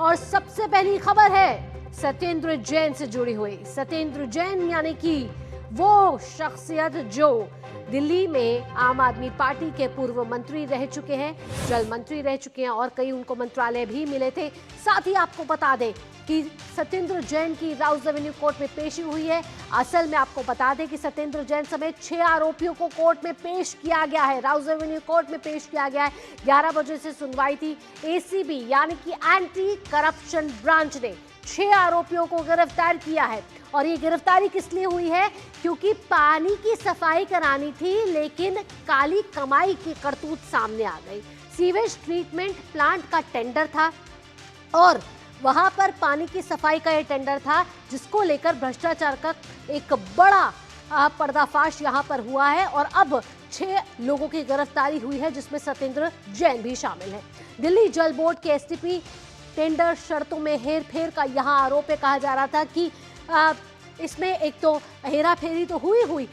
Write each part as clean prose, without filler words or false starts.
और सबसे पहली खबर है सत्येंद्र जैन से जुड़ी हुई। सत्येंद्र जैन यानी कि वो शख्सियत जो दिल्ली में आम आदमी पार्टी के पूर्व मंत्री रह चुके हैं, जल मंत्री रह चुके हैं और कई उनको मंत्रालय भी मिले थे। साथ ही आपको बता दें कि सत्येंद्र जैन की राउज एवेन्यू कोर्ट में पेशी हुई है। असल में आपको बता दें कि सत्येंद्र जैन समेत 6 आरोपियों को कोर्ट में पेश किया गया है, राउज एवेन्यू कोर्ट में पेश किया गया है। 11 बजे से सुनवाई थी। एसीबी यानी कि एंटी करप्शन ब्रांच ने 6 आरोपियों को गिरफ्तार किया है। और ये गिरफ्तारी किस लिए हुई है? क्योंकि पानी की सफाई करानी थी, लेकिन काली कमाई की करतूत सामने आ गई। सीवेज ट्रीटमेंट प्लांट का टेंडर था और वहां पर पानी की सफाई का ये टेंडर था, जिसको लेकर भ्रष्टाचार का एक बड़ा पर्दाफाश यहां पर हुआ है। और अब 6 लोगों की गिरफ्तारी हुई है, जिसमें सत्येंद्र जैन भी शामिल है। दिल्ली जल बोर्ड के एसटीपी टेंडर शर्तों में हेरफेर का यहां आरोप है। कहा जा रहा था कि इसमें एक तो हेरा फेरी तो हुई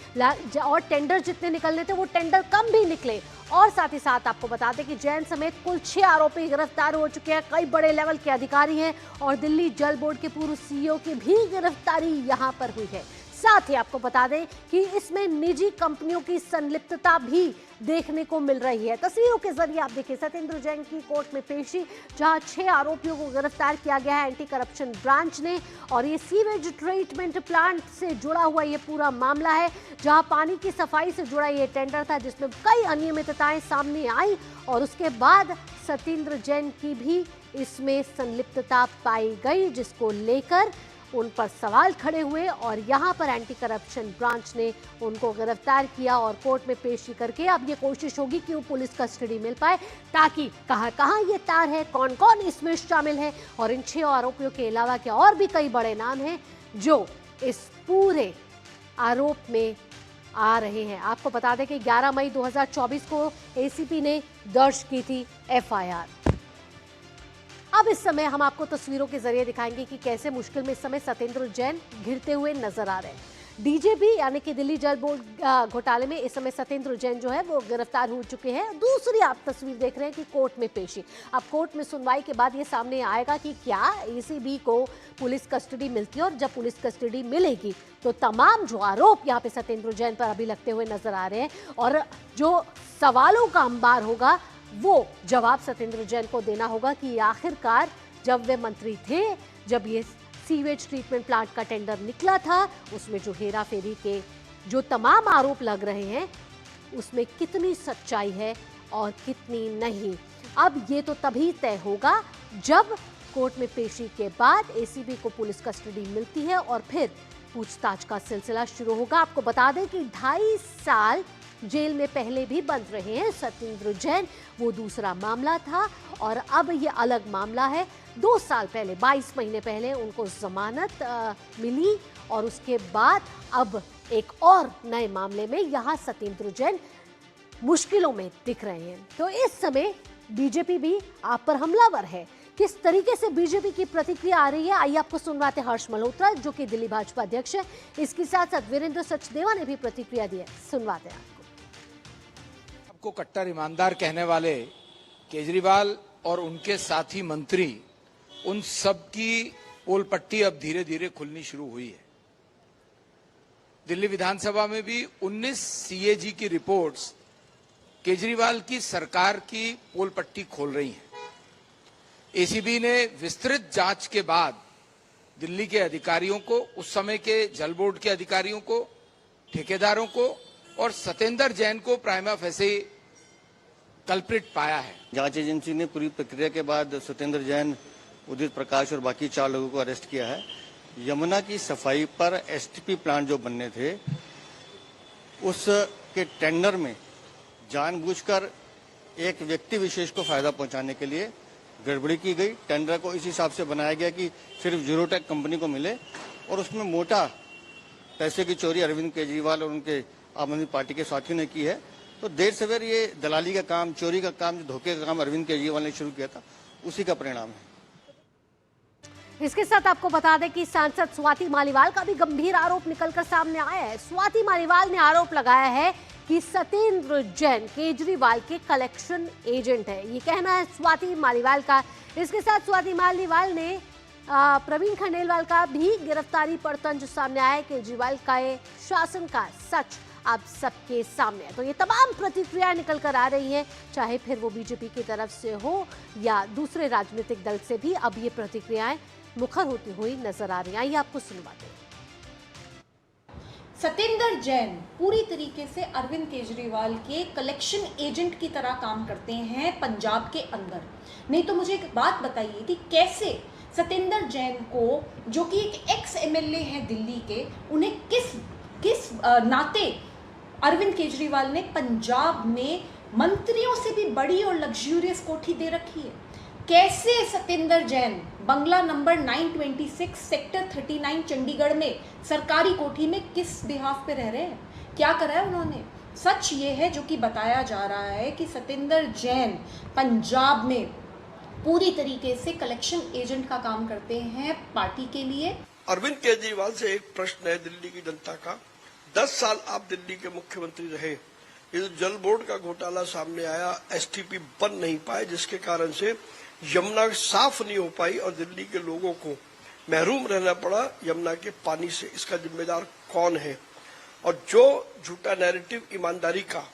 और टेंडर जितने निकलने थे वो टेंडर कम भी निकले। और साथ ही साथ आपको बता दें कि जैन समेत कुल 6 आरोपी गिरफ्तार हो चुके हैं। कई बड़े लेवल के अधिकारी हैं और दिल्ली जल बोर्ड के पूर्व सीईओ की भी गिरफ्तारी यहां पर हुई है। साथ ही आपको बता दें कि इसमें निजी कंपनियों की संलिप्तता भी देखने को मिल रही है। तस्वीरों के जरिए आप देखिए सत्येंद्र जैन की कोर्ट में पेशी, जहां 6 आरोपियों को गिरफ्तार किया गया है एंटी करप्शन ब्रांच ने। और ये सीवेज ट्रीटमेंट प्लांट से जुड़ा हुआ ये पूरा मामला है, जहां पानी की सफाई से जुड़ा ये टेंडर था, जिसमें कई अनियमितताएं सामने आई और उसके बाद सत्येंद्र जैन की भी इसमें संलिप्तता पाई गई, जिसको लेकर उन पर सवाल खड़े हुए। और यहां पर एंटी करप्शन ब्रांच ने उनको गिरफ्तार किया और कोर्ट में पेशी करके अब ये कोशिश होगी कि वो पुलिस कस्टडी मिल पाए, ताकि कहां ये तार है, कौन कौन इसमें शामिल है। और इन 6 आरोपियों के अलावा क्या और भी कई बड़े नाम हैं जो इस पूरे आरोप में आ रहे हैं। आपको बता दें कि 11 मई 2024 को एसीपी ने दर्ज की थी एफआईआर। अब इस समय हम आपको तस्वीरों के जरिए दिखाएंगे कि कैसे मुश्किल में इस समय सत्येंद्र जैन घिरते हुए नजर आ रहे हैं। डीजेपी यानी कि दिल्ली जल बोर्ड घोटाले में इस समय सत्येंद्र जैन जो है वो गिरफ्तार हो चुके हैं। दूसरी आप तस्वीर देख रहे हैं कि कोर्ट में पेशी। अब कोर्ट में सुनवाई के बाद ये सामने आएगा कि क्या एसीबी को पुलिस कस्टडी मिलती है, और जब पुलिस कस्टडी मिलेगी तो तमाम जो आरोप यहाँ पे सत्येंद्र जैन पर अभी लगते हुए नजर आ रहे हैं और जो सवालों का अंबार होगा वो जवाब सत्येंद्र जैन को देना होगा कि आखिरकार जब वे मंत्री थे, जब ये सीवेज ट्रीटमेंट प्लांट का टेंडर निकला था, उसमें जो हेरा फेरी के जो तमाम आरोप लग रहे हैं उसमें कितनी सच्चाई है और कितनी नहीं। अब ये तो तभी तय होगा जब कोर्ट में पेशी के बाद एसीबी को पुलिस कस्टडी मिलती है और फिर पूछताछ का सिलसिला शुरू होगा। आपको बता दें कि 2.5 साल जेल में पहले भी बंद रहे हैं सत्येंद्र जैन, वो दूसरा मामला था और अब ये अलग मामला है। 2 साल पहले 22 महीने पहले उनको जमानत मिली और उसके बाद अब एक और नए मामले में यहाँ सत्येंद्र जैन मुश्किलों में दिख रहे हैं। तो इस समय बीजेपी भी आप पर हमलावर है। किस तरीके से बीजेपी की प्रतिक्रिया आ रही है, आइए आपको सुनवाते हर्ष मल्होत्रा जो कि दिल्ली भाजपा अध्यक्ष है। इसके साथ साथ वीरेंद्र सचदेवा ने भी प्रतिक्रिया दी है, सुनवाते हैं आपको। कट्टर ईमानदार कहने वाले केजरीवाल और उनके साथी मंत्री, उन सब की पोल पट्टी अब धीरे धीरे खुलनी शुरू हुई है। दिल्ली विधानसभा में भी 19 सीएजी की रिपोर्ट्स केजरीवाल की सरकार की पोल पट्टी खोल रही हैं। एसीबी ने विस्तृत जांच के बाद दिल्ली के अधिकारियों को, उस समय के जल बोर्ड के अधिकारियों को, ठेकेदारों को और सत्येंद्र जैन को प्राइमा फेसी कल्प्रिट पाया है। जांच एजेंसी ने पूरी प्रक्रिया के बाद सत्येंद्र जैन, उदित प्रकाश और बाकी 4 लोगों को अरेस्ट किया है। यमुना की सफाई पर एसटीपी प्लांट जो बनने थे, उसके टेंडर में जानबूझकर एक व्यक्ति विशेष को फायदा पहुंचाने के लिए गड़बड़ी की गई। टेंडर को इस हिसाब से बनाया गया कि सिर्फ जीरोटेक कंपनी को मिले और उसमें मोटा पैसे की चोरी अरविंद केजरीवाल और उनके आम आदमी पार्टी के साथियों ने की है। तो देर सवेर ये दलाली का काम, चोरी का काम, जो धोखे का काम अरविंद केजरीवाल ने शुरू किया था, उसी का परिणाम है। इसके साथ आपको बता दें कि सांसद स्वाति मालीवाल का भी गंभीर आरोप निकलकर सामने आया है। स्वाति मालीवाल ने आरोप लगाया है कि सत्येंद्र जैन केजरीवाल के कलेक्शन एजेंट है। ये कहना है स्वाति मालीवाल का। इसके साथ स्वाति मालीवाल ने प्रवीण खंडेलवाल का भी गिरफ्तारी पर तंज सामने आया। केजरीवाल का शासन का सच अब सबके सामने है। तो ये तमाम प्रतिक्रियाएं निकल कर आ रही हैं, चाहे फिर वो बीजेपी की तरफ से हो या दूसरे राजनीतिक दल से भी अब ये प्रतिक्रियाएं मुखर होती हुई नजर आ रही हैं। आइए आपको सुनवाते हैं। सत्येंद्र जैन पूरी तरीके से अरविंद केजरीवाल के कलेक्शन एजेंट की तरह काम करते हैं पंजाब के अंदर। नहीं तो मुझे एक बात बताइए कि कैसे सत्येंद्र जैन को, जो कि एक एक्स एमएलए हैं दिल्ली के, उन्हें किस नाते अरविंद केजरीवाल ने पंजाब में मंत्रियों से भी बड़ी और लग्जूरियस कोठी दे रखी है। कैसे सत्येंद्र जैन बंगला नंबर 926 सेक्टर 39 चंडीगढ़ में सरकारी कोठी में किस बिहाफ पे रह रहे हैं, क्या करा है उन्होंने? सच ये है जो कि बताया जा रहा है कि सत्येंद्र जैन पंजाब में पूरी तरीके से कलेक्शन एजेंट का काम करते हैं पार्टी के लिए। अरविंद केजरीवाल से एक प्रश्न है दिल्ली की जनता का। 10 साल आप दिल्ली के मुख्यमंत्री रहे, ये जो जल बोर्ड का घोटाला सामने आया, एसटीपी बन नहीं पाए, जिसके कारण से यमुना साफ नहीं हो पाई और दिल्ली के लोगों को महरूम रहना पड़ा यमुना के पानी से। इसका जिम्मेदार कौन है? और जो झूठा नैरेटिव ईमानदारी का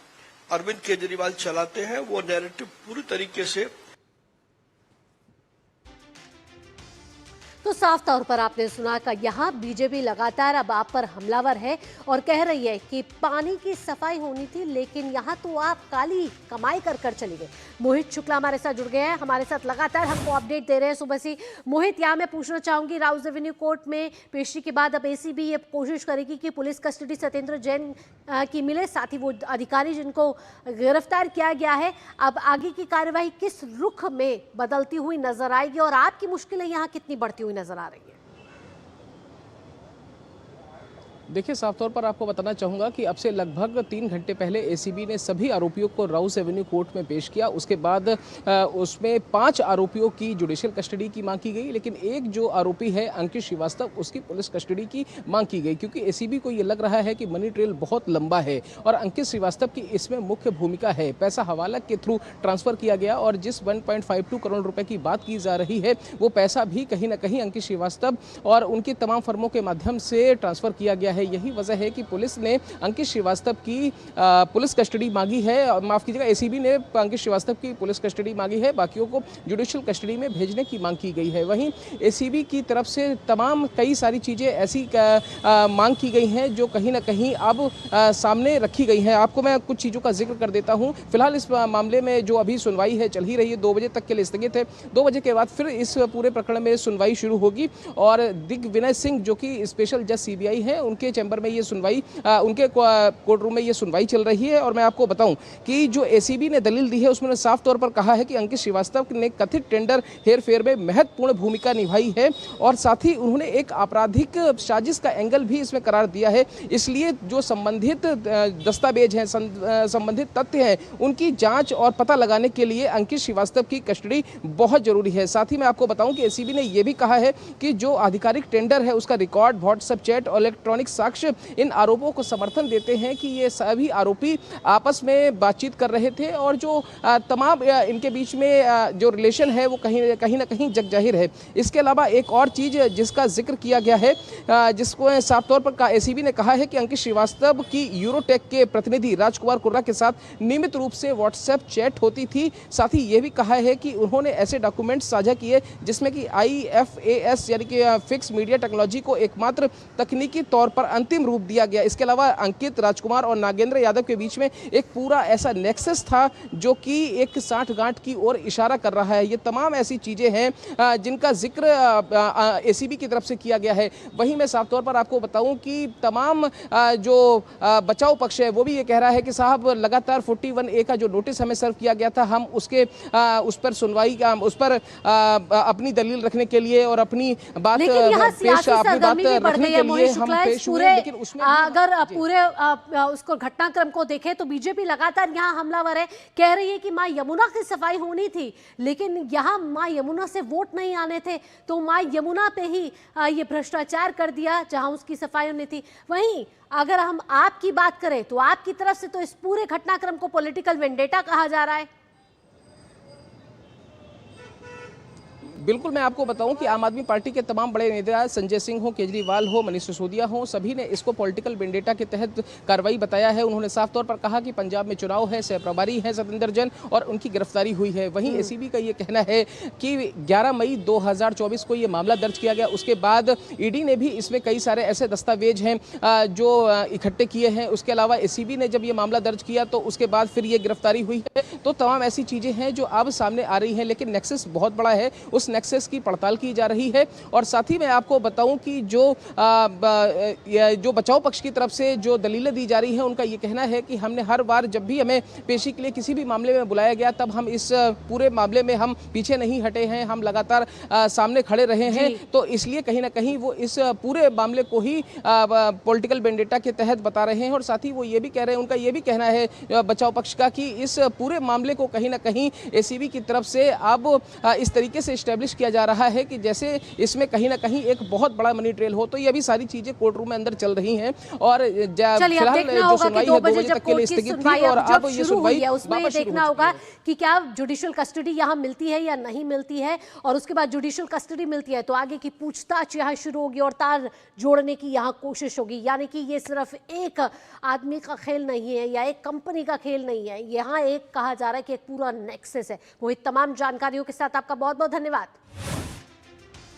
अरविंद केजरीवाल चलाते हैं, वो नैरेटिव पूरी तरीके से। तो साफ तौर पर आपने सुना कि यहाँ बीजेपी लगातार अब आप पर हमलावर है और कह रही है कि पानी की सफाई होनी थी, लेकिन यहाँ तो आप काली कमाई कर चली गए। मोहित शुक्ला हमारे साथ जुड़ गए हैं, हमारे साथ लगातार हमको अपडेट दे रहे हैं सुबह से। मोहित, यहाँ मैं पूछना चाहूंगी, राउज एवेन्यू कोर्ट में पेशी के बाद अब एसीबी ये कोशिश करेगी कि पुलिस कस्टडी सत्येंद्र जैन की मिले, साथ ही वो अधिकारी जिनको गिरफ्तार किया गया है, अब आगे की कार्यवाही किस रुख में बदलती हुई नजर आएगी और आपकी मुश्किलें यहाँ कितनी बढ़ती हुई नजर आ रही है? देखिए, साफ तौर पर आपको बताना चाहूँगा कि अब से लगभग 3 घंटे पहले एसीबी ने सभी आरोपियों को राउस एवेन्यू कोर्ट में पेश किया। उसके बाद उसमें 5 आरोपियों की जुडिशियल कस्टडी की मांग की गई, लेकिन एक जो आरोपी है अंकित श्रीवास्तव, उसकी पुलिस कस्टडी की मांग की गई, क्योंकि एसीबी को ये लग रहा है कि मनी ट्रेल बहुत लंबा है और अंकित श्रीवास्तव की इसमें मुख्य भूमिका है। पैसा हवाला के थ्रू ट्रांसफर किया गया और जिस 1.52 करोड़ रुपए की बात की जा रही है, वो पैसा भी कहीं ना कहीं अंकित श्रीवास्तव और उनकी तमाम फर्मों के माध्यम से ट्रांसफर किया गया है। यही वजह है कि पुलिस ने अंकित श्रीवास्तव की पुलिस कस्टडी मांगी है, माफ कीजिएगा, एसीबी ने अंकित श्रीवास्तव की पुलिस कस्टडी मांगी है, बाकियों को जुडिशियल कस्टडी में भेजने की मांग की गई है। वहीं एसीबी की तरफ से तमाम कई सारी चीजें ऐसी मांग की गई हैं जो कहीं ना कहीं अब सामने रखी गई हैं। आपको मैं कुछ चीजों का जिक्र कर देता हूं। फिलहाल इस मामले में जो अभी सुनवाई है चल ही रही है, 2 बजे तक के लिए स्थगित है। 2 बजे के बाद फिर इस पूरे प्रकरण में सुनवाई शुरू होगी और दिग्विजय सिंह जो कि स्पेशल जज सीबीआई है, उनके चैम्बर में ये सुनवाई, उनके कोर्ट रूम में ये सुनवाई चल रही है। और मैं आपको बताऊं कि जो एसीबी ने दलील दी है उसमें साफ तौर पर कहा है कि अंकित श्रीवास्तव ने कथित टेंडर हेरफेर में महत्वपूर्ण भूमिका निभाई है और साथ ही उन्होंने एक आपराधिक साजिश का एंगल भी इसमें करार दिया है। इसलिए जो संबंधित दस्तावेज हैं, संबंधित तथ्य हैं, उनकी जांच और पता लगाने के लिए अंकित श्रीवास्तव की कस्टडी बहुत जरूरी है। साथ ही मैं आपको बताऊं कि एसीबी ने यह भी कहा है कि जो आधिकारिक टेंडर है उसका रिकॉर्ड, व्हाट्सएप चैट और इलेक्ट्रॉनिक साक्ष्य इन आरोपों को समर्थन देते हैं कि ये सभी आरोपी आपस में बातचीत कर रहे थे और जो तमाम इनके बीच में जो रिलेशन है वो कहीं ना कहीं जगजाहिर है। इसके अलावा एक और चीज जिसका जिक्र किया गया है, जिसको साफ तौर पर एसीबी ने कहा है कि अंकित श्रीवास्तव की यूरोटेक के प्रतिनिधि राजकुमार कुर्रा के साथ नियमित रूप से व्हाट्सएप चैट होती थी। साथ ही ये भी कहा है कि उन्होंने ऐसे डॉक्यूमेंट साझा किए जिसमें कि IFAS यानी कि फिक्स मीडिया टेक्नोलॉजी को एकमात्र तकनीकी तौर पर अंतिम रूप दिया गया। इसके अलावा अंकित, राजकुमार और नागेंद्र यादव के बीच में एक पूरा ऐसा नेक्सस था जो कि एक साठगांठ की ओर इशारा कर रहा है। ये तमाम ऐसी चीजें हैं जिनका जिक्र एसीबी की तरफ से किया गया है। वहीं मैं साफ तौर पर आपको बताऊं कि तमाम जो बचाव पक्ष है वो भी ये कह रहा है कि साहब लगातार 41A का जो नोटिस हमें सर्व किया गया था, हम उस पर सुनवाई, उस पर अपनी दलील रखने के लिए और अपनी बात रखने के लिए हम पेश हुए पूरे लेकिन उसमें भी अगर पूरे उसको घटनाक्रम को देखें तो बीजेपी लगातार यहाँ हमलावर है, कह रही है कि मां यमुना की सफाई होनी थी, लेकिन यहाँ मां यमुना से वोट नहीं आने थे, तो मां यमुना पे ही ये भ्रष्टाचार कर दिया जहां उसकी सफाई होनी थी। वहीं अगर हम आपकी बात करें तो आपकी तरफ से तो इस पूरे घटनाक्रम को पॉलिटिकल वेंडेटा कहा जा रहा है। बिल्कुल, मैं आपको बताऊं कि आम आदमी पार्टी के तमाम बड़े नेता, संजय सिंह हो, केजरीवाल हो, मनीष सिसोदिया हो, सभी ने इसको पॉलिटिकल वेंडेटा के तहत कार्रवाई बताया है। उन्होंने साफ तौर पर कहा कि पंजाब में चुनाव है, सह प्रभारी है सतेंद्र जैन और उनकी गिरफ्तारी हुई है। वहीं एसीबी का ये कहना है कि 11 मई 2024 को ये मामला दर्ज किया गया। उसके बाद ईडी ने भी इसमें कई सारे ऐसे दस्तावेज हैं जो इकट्ठे किए हैं। उसके अलावा एसीबी ने जब ये मामला दर्ज किया तो उसके बाद फिर ये गिरफ्तारी हुई है। तो तमाम ऐसी चीज़ें हैं जो अब सामने आ रही हैं, लेकिन नेक्सस बहुत बड़ा है, उस नेक्सस की पड़ताल की जा रही है। और साथ ही मैं आपको बताऊं कि जो बचाव पक्ष की तरफ से जो दलीलें दी जा रही हैं, उनका ये कहना है कि हमने हर बार जब भी हमें पेशी के लिए किसी भी मामले में बुलाया गया, तब हम इस पूरे मामले में हम पीछे नहीं हटे हैं, हम लगातार सामने खड़े रहे हैं। तो इसलिए कहीं ना कहीं वो इस पूरे मामले को ही पॉलिटिकल वेंडेटा के तहत बता रहे हैं। और साथ ही वो ये भी कह रहे हैं, उनका ये भी कहना है बचाव पक्ष का, कि इस पूरे मामले को कहीं ना कहीं एसीबी की तरफ से अब इस तरीके से एस्टेब्लिश किया जा रहा है कि जैसे इसमें कहीं ना कहीं एक बहुत बड़ा मनी ट्रेल हो। तो ये अभी सारी चीजें कोर्ट रूम में अंदर चल रही हैं और फिलहाल जो सुनवाई है 2 बजे तक के लिए स्थगित थी और अब ये सुनवाई उसमें देखना होगा कि क्या जुडिशियल कस्टडी यहाँ मिलती है या नहीं मिलती है, और उसके बाद जुडिशियल कस्टडी मिलती है तो आगे की पूछताछ यहाँ शुरू होगी और तार जोड़ने की यहाँ कोशिश होगी। यानी कि ये सिर्फ एक आदमी का खेल नहीं है या एक कंपनी का खेल नहीं है, यहाँ एक कहा जा रहा है कि एक पूरा नेक्सस है। वो तमाम जानकारियों के साथ आपका बहुत बहुत धन्यवाद।